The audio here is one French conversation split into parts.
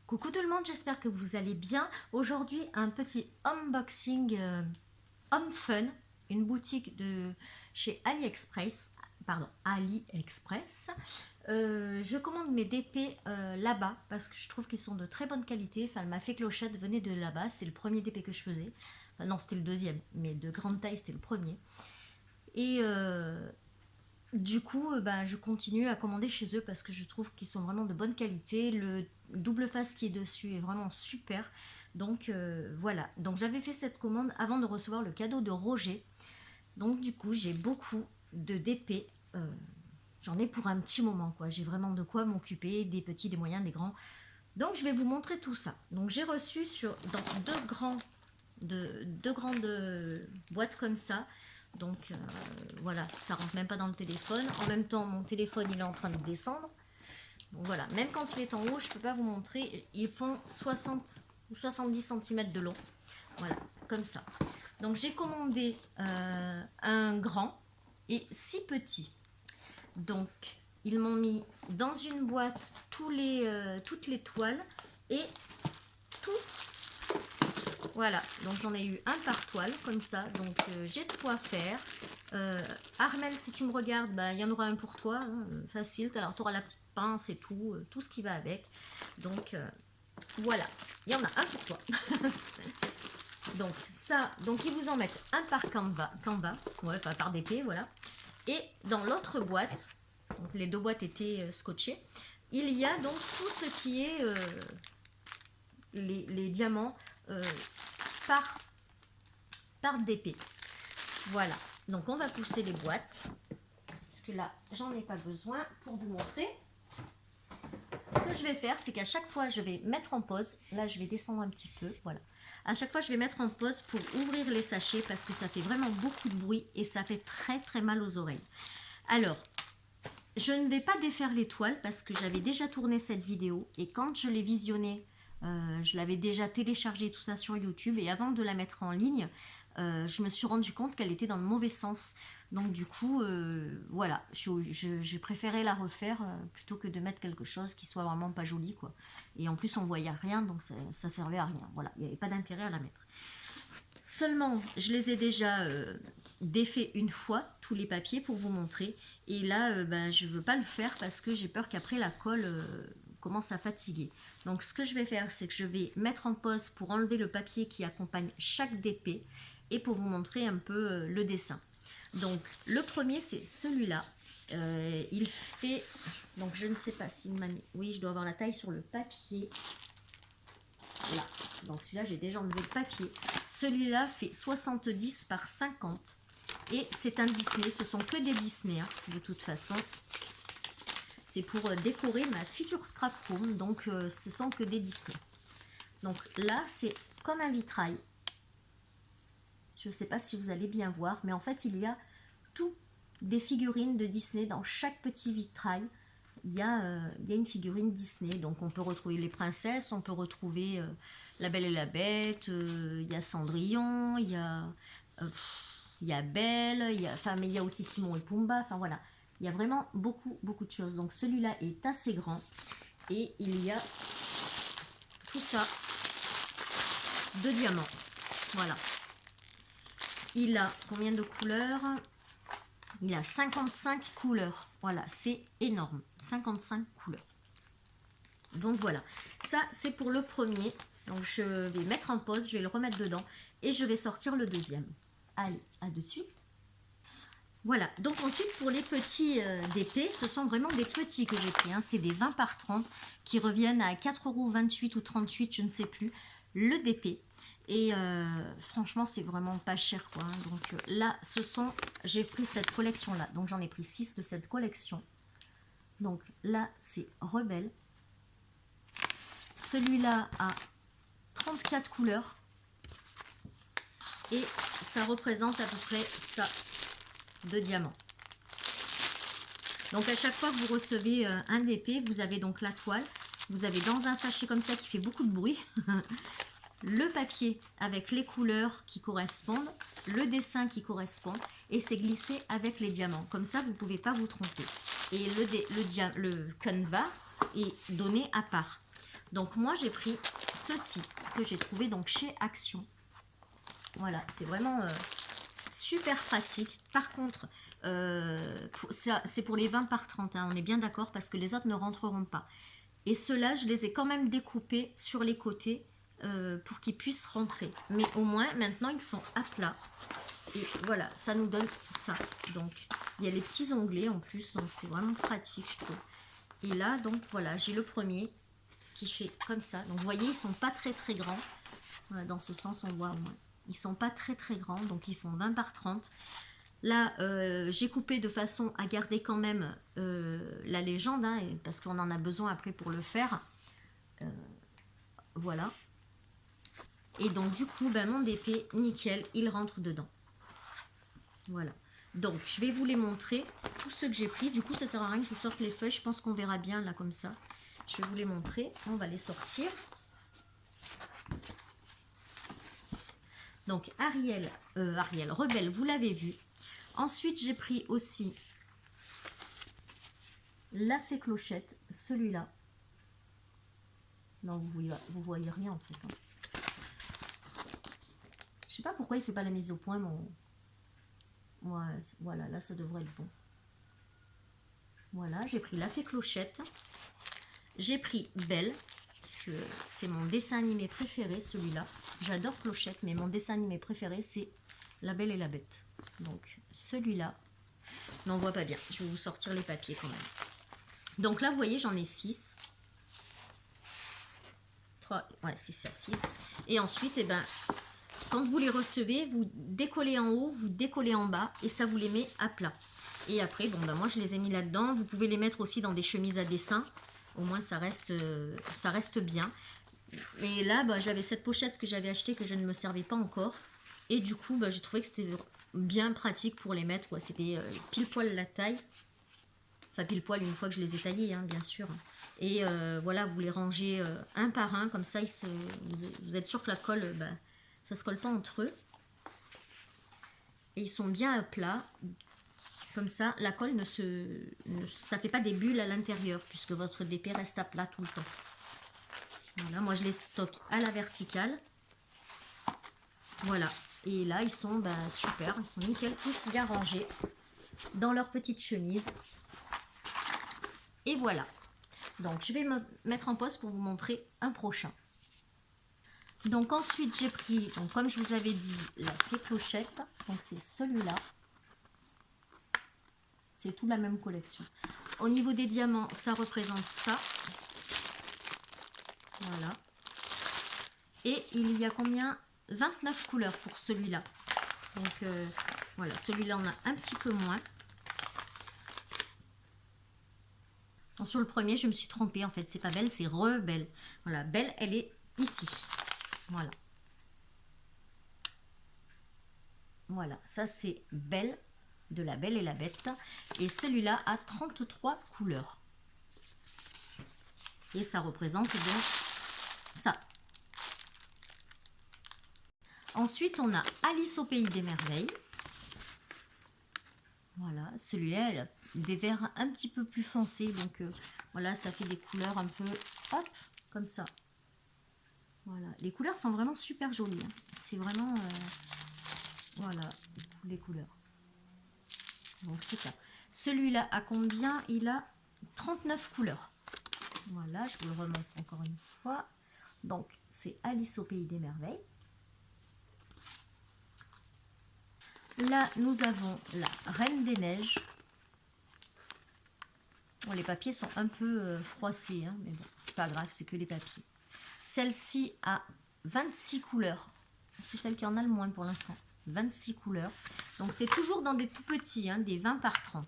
Coucou tout le monde, j'espère que vous allez bien. Aujourd'hui, un petit unboxing Home Fun, une boutique de chez AliExpress. Pardon, AliExpress. Je commande mes DP là-bas parce que je trouve qu'ils sont de très bonne qualité. Enfin, elle m'a fait clochette, venait de là-bas. C'est le premier DP que je faisais. Enfin, non, c'était le deuxième, mais de grande taille, c'était le premier. Et du coup, je continue à commander chez eux parce que je trouve qu'ils sont vraiment de bonne qualité. Le double face qui est dessus est vraiment super. Donc voilà. Donc j'avais fait cette commande avant de recevoir le cadeau de Roger. Donc du coup, j'ai beaucoup de DP. J'en ai pour un petit moment, quoi. J'ai vraiment de quoi m'occuper, des petits, des moyens, des grands. Donc je vais vous montrer tout ça. Donc j'ai reçu dans deux grandes boîtes comme ça. Donc voilà, ça rentre même pas dans le téléphone. En même temps, mon téléphone il est en train de descendre. Donc voilà, même quand il est en haut, je peux pas vous montrer. Ils font 60 ou 70 cm de long. Voilà, comme ça. Donc j'ai commandé un grand et 6 petits. Donc ils m'ont mis dans une boîte toutes les toiles et tout. Voilà, donc j'en ai eu un par toile, comme ça, donc j'ai de quoi faire. Armel, si tu me regardes, il y en aura un pour toi, hein, facile, alors tu auras la petite pince et tout ce qui va avec. Donc voilà, il y en a un pour toi. Donc ça, donc ils vous en mettent un par Canva, ouais, enfin par DP, voilà. Et dans l'autre boîte, donc les deux boîtes étaient scotchées, il y a donc tout ce qui est les diamants par DP. Voilà, donc on va pousser les boîtes, parce que là, j'en ai pas besoin pour vous montrer. Ce que je vais faire, c'est qu'à chaque fois, je vais mettre en pause. Là, je vais descendre un petit peu, voilà. À chaque fois, je vais mettre en pause pour ouvrir les sachets, parce que ça fait vraiment beaucoup de bruit et ça fait très très mal aux oreilles. Alors, je ne vais pas défaire les toiles, parce que j'avais déjà tourné cette vidéo, et quand je l'ai visionnée, je l'avais déjà téléchargée tout ça sur YouTube, et avant de la mettre en ligne, je me suis rendu compte qu'elle était dans le mauvais sens. Donc du coup, voilà, j'ai préféré la refaire plutôt que de mettre quelque chose qui soit vraiment pas joli, quoi. Et en plus, on voyait rien, donc ça servait à rien. Voilà, il n'y avait pas d'intérêt à la mettre. Seulement, je les ai déjà défaits une fois, tous les papiers, pour vous montrer. Et là, je ne veux pas le faire parce que j'ai peur qu'après la colle commence à fatiguer. Donc ce que je vais faire, c'est que je vais mettre en pause pour enlever le papier qui accompagne chaque DP et pour vous montrer un peu le dessin. Donc le premier, c'est celui-là. Il fait, donc je ne sais pas s'il m'a mis, oui, je dois avoir la taille sur le papier. Là, donc celui-là, j'ai déjà enlevé le papier. Celui-là fait 70 par 50 et c'est un Disney. Ce sont que des Disney, hein, de toute façon. C'est pour décorer ma future scrap room, donc ce sont que des Disney. Donc là, c'est comme un vitrail. Je ne sais pas si vous allez bien voir, mais en fait, il y a tout des figurines de Disney dans chaque petit vitrail. Il y a une figurine Disney, donc on peut retrouver les princesses, on peut retrouver La Belle et la Bête, il y a Cendrillon, il y a Belle, mais il y a aussi Timon et Pumba, enfin voilà. Il y a vraiment beaucoup de choses. Donc celui-là est assez grand et il y a tout ça de diamants. Voilà. Il a combien de couleurs? Il a 55 couleurs. Voilà, c'est énorme. 55 couleurs. Donc voilà. Ça, c'est pour le premier. Donc je vais mettre en pause, je vais le remettre dedans et je vais sortir le deuxième. Allez, à de suite. Voilà, donc ensuite pour les petits DP, ce sont vraiment des petits que j'ai pris, hein. C'est des 20 par 30 qui reviennent à 4,28 € ou 38, je ne sais plus, le DP. Et franchement, c'est vraiment pas cher, quoi, hein. Donc là, j'ai pris cette collection-là, donc j'en ai pris 6 de cette collection. Donc là, c'est Rebelle. Celui-là a 34 couleurs. Et ça représente à peu près ça de diamants. Donc à chaque fois que vous recevez un DP, vous avez donc la toile, vous avez dans un sachet comme ça qui fait beaucoup de bruit, le papier avec les couleurs qui correspondent, le dessin qui correspond, et c'est glissé avec les diamants. Comme ça, vous ne pouvez pas vous tromper. Et le Canva est donné à part. Donc moi j'ai pris ceci que j'ai trouvé donc chez Action. Voilà, c'est vraiment super pratique. Par contre, c'est pour les 20 par 30, hein, on est bien d'accord, parce que les autres ne rentreront pas. Et ceux-là, je les ai quand même découpés sur les côtés pour qu'ils puissent rentrer. Mais au moins, maintenant, ils sont à plat. Et voilà, ça nous donne ça. Donc, il y a les petits onglets en plus, donc c'est vraiment pratique, je trouve. Et là, donc voilà, j'ai le premier qui fait comme ça. Donc, vous voyez, ils sont pas très très grands. Voilà, dans ce sens, on voit au moins. Ils sont pas très très grands, donc ils font 20 par 30. Là, j'ai coupé de façon à garder quand même la légende, hein, parce qu'on en a besoin après pour le faire. Voilà. Et donc, du coup, ben, mon DP, nickel, il rentre dedans. Voilà. Donc, je vais vous les montrer, tous ceux que j'ai pris. Du coup, ça sert à rien que je vous sorte les feuilles. Je pense qu'on verra bien, là, comme ça. Je vais vous les montrer. On va les sortir. Donc, Ariel, Rebelle, vous l'avez vu. Ensuite, j'ai pris aussi la fée Clochette, celui-là. Non, vous voyez rien, en fait. Hein. Je sais pas pourquoi il fait pas la mise au point, mon... Ouais, voilà, là, ça devrait être bon. Voilà, j'ai pris la fée Clochette. J'ai pris Belle, parce que c'est mon dessin animé préféré, celui-là. J'adore Clochette, mais mon dessin animé préféré, c'est La Belle et la Bête. Donc, celui-là, mais on voit pas bien. Je vais vous sortir les papiers quand même. Donc là, vous voyez, j'en ai 6. 3, ouais, c'est ça, 6. Et ensuite, eh ben, quand vous les recevez, vous décollez en haut, vous décollez en bas, et ça vous les met à plat. Et après, bon, ben, moi, je les ai mis là-dedans. Vous pouvez les mettre aussi dans des chemises à dessin. Au moins, ça reste bien. Et là, bah, j'avais cette pochette que j'avais achetée que je ne me servais pas encore. Et du coup, bah, j'ai trouvé que c'était bien pratique pour les mettre. C'était pile poil la taille. Enfin, pile poil une fois que je les ai taillés, hein, bien sûr. Et voilà, vous les rangez un par un. Comme ça, vous êtes sûr que la colle, bah, ça ne se colle pas entre eux. Et ils sont bien à plat. Comme ça, la colle ça fait pas des bulles à l'intérieur, puisque votre DP reste à plat tout le temps. Voilà, moi je les stocke à la verticale. Voilà, et là ils sont super, ils sont nickel, tous bien rangés dans leur petite chemise. Et voilà, donc je vais me mettre en pause pour vous montrer un prochain. Donc ensuite j'ai pris, donc, comme je vous avais dit, la fée Clochette, donc c'est celui-là. C'est tout la même collection. Au niveau des diamants, ça représente ça. Voilà. Et il y a combien? 29 couleurs pour celui-là. Donc voilà, celui-là on a un petit peu moins. Bon, sur le premier, je me suis trompée. En fait, c'est pas Belle, c'est Rebelle. Voilà, Belle, elle est ici. Voilà. Voilà, ça c'est Belle, de La Belle et la Bête. Et celui-là a 33 couleurs. Et ça représente donc ça. Ensuite, on a Alice au Pays des Merveilles. Voilà, celui-là, elle a des verts un petit peu plus foncés. Donc, voilà, ça fait des couleurs un peu, hop, comme ça. Voilà, les couleurs sont vraiment super jolies. Hein. C'est vraiment, voilà, les couleurs. Donc, c'est ça. Celui-là, à combien? Il a 39 couleurs. Voilà, je vous le remonte encore une fois. Donc, c'est Alice au Pays des Merveilles. Là, nous avons la Reine des Neiges. Bon, les papiers sont un peu froissés, hein, mais bon, c'est pas grave, c'est que les papiers. Celle-ci a 26 couleurs. C'est celle qui en a le moins pour l'instant. 26 couleurs. Donc, c'est toujours dans des tout petits, hein, des 20 par 30.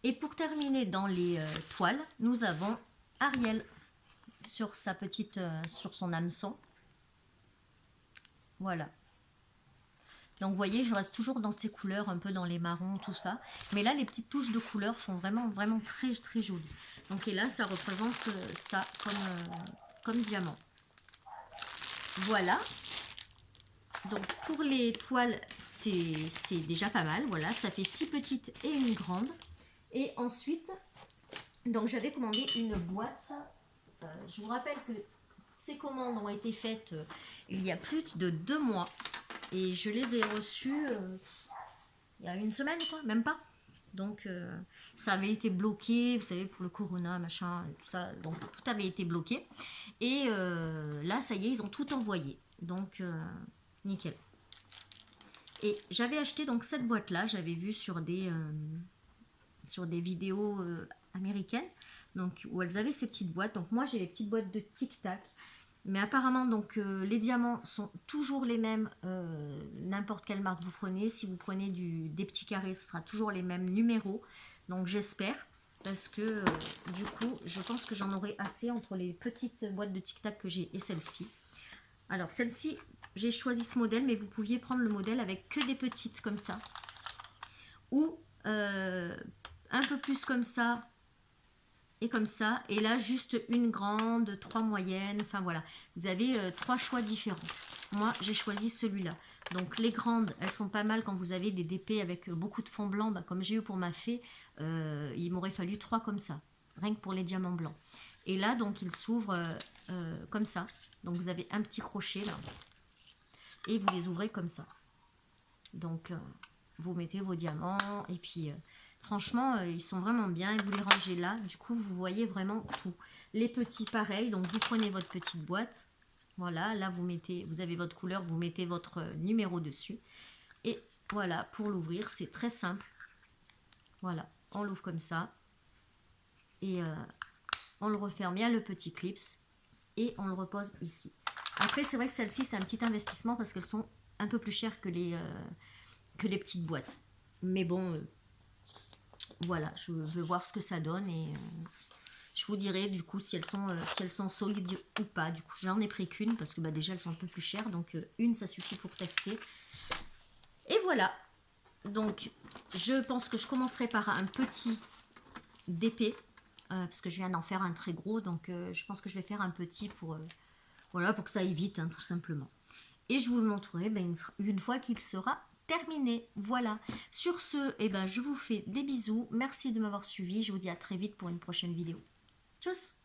Et pour terminer dans les toiles, nous avons Ariel sur sa petite, sur son hameçon. Voilà. Donc vous voyez, je reste toujours dans ces couleurs, un peu dans les marrons, tout ça. Mais là, les petites touches de couleurs sont vraiment, vraiment très, très jolies. Donc et là, ça représente ça comme diamant. Voilà. Donc pour les toiles, c'est déjà pas mal. Voilà, ça fait 6 petites et une grande. Et ensuite, donc j'avais commandé une boîte. Je vous rappelle que ces commandes ont été faites il y a plus de 2 mois. Et je les ai reçues il y a 1 semaine, quoi, même pas. Donc, ça avait été bloqué, vous savez, pour le corona, machin, et tout ça. Donc, tout avait été bloqué. Et là, ça y est, ils ont tout envoyé. Donc, nickel. Et j'avais acheté donc cette boîte-là, j'avais vu sur des vidéos américaines, donc où elles avaient ces petites boîtes. Donc moi j'ai les petites boîtes de Tic Tac, mais apparemment donc les diamants sont toujours les mêmes, n'importe quelle marque vous prenez. Si vous prenez des petits carrés, ce sera toujours les mêmes numéros. Donc j'espère, parce que du coup je pense que j'en aurai assez entre les petites boîtes de Tic Tac que j'ai et celle-ci. Alors celle-ci, j'ai choisi ce modèle, mais vous pouviez prendre le modèle avec que des petites comme ça, ou un peu plus comme ça et comme ça, et là juste une grande, 3 moyennes, enfin voilà, vous avez 3 choix différents. Moi j'ai choisi celui-là. Donc les grandes, elles sont pas mal quand vous avez des DP avec beaucoup de fond blanc, bah, comme j'ai eu pour ma fée, il m'aurait fallu 3 comme ça, rien que pour les diamants blancs. Et là donc il s'ouvre comme ça, donc vous avez un petit crochet là, et vous les ouvrez comme ça. Donc vous mettez vos diamants, et puis franchement ils sont vraiment bien, et vous les rangez là, du coup vous voyez vraiment tout. Les petits pareil, donc vous prenez votre petite boîte, voilà, là vous avez votre couleur, vous mettez votre numéro dessus, et voilà, pour l'ouvrir c'est très simple. Voilà, on l'ouvre comme ça, et on le referme, il y a le petit clips, et on le repose ici. Après c'est vrai que celle-ci c'est un petit investissement, parce qu'elles sont un peu plus chères que les petites boîtes. Mais bon, voilà, je veux voir ce que ça donne, et je vous dirai du coup si elles sont solides ou pas. Du coup, j'en ai pris qu'une parce que bah, déjà elles sont un peu plus chères, donc une ça suffit pour tester. Et voilà. Donc, je pense que je commencerai par un petit d'épée, parce que je viens d'en faire un très gros, donc je pense que je vais faire un petit pour, voilà, pour que ça aille vite, hein, tout simplement. Et je vous le montrerai une fois qu'il sera terminé. Voilà. Sur ce, je vous fais des bisous. Merci de m'avoir suivi. Je vous dis à très vite pour une prochaine vidéo. Tchuss!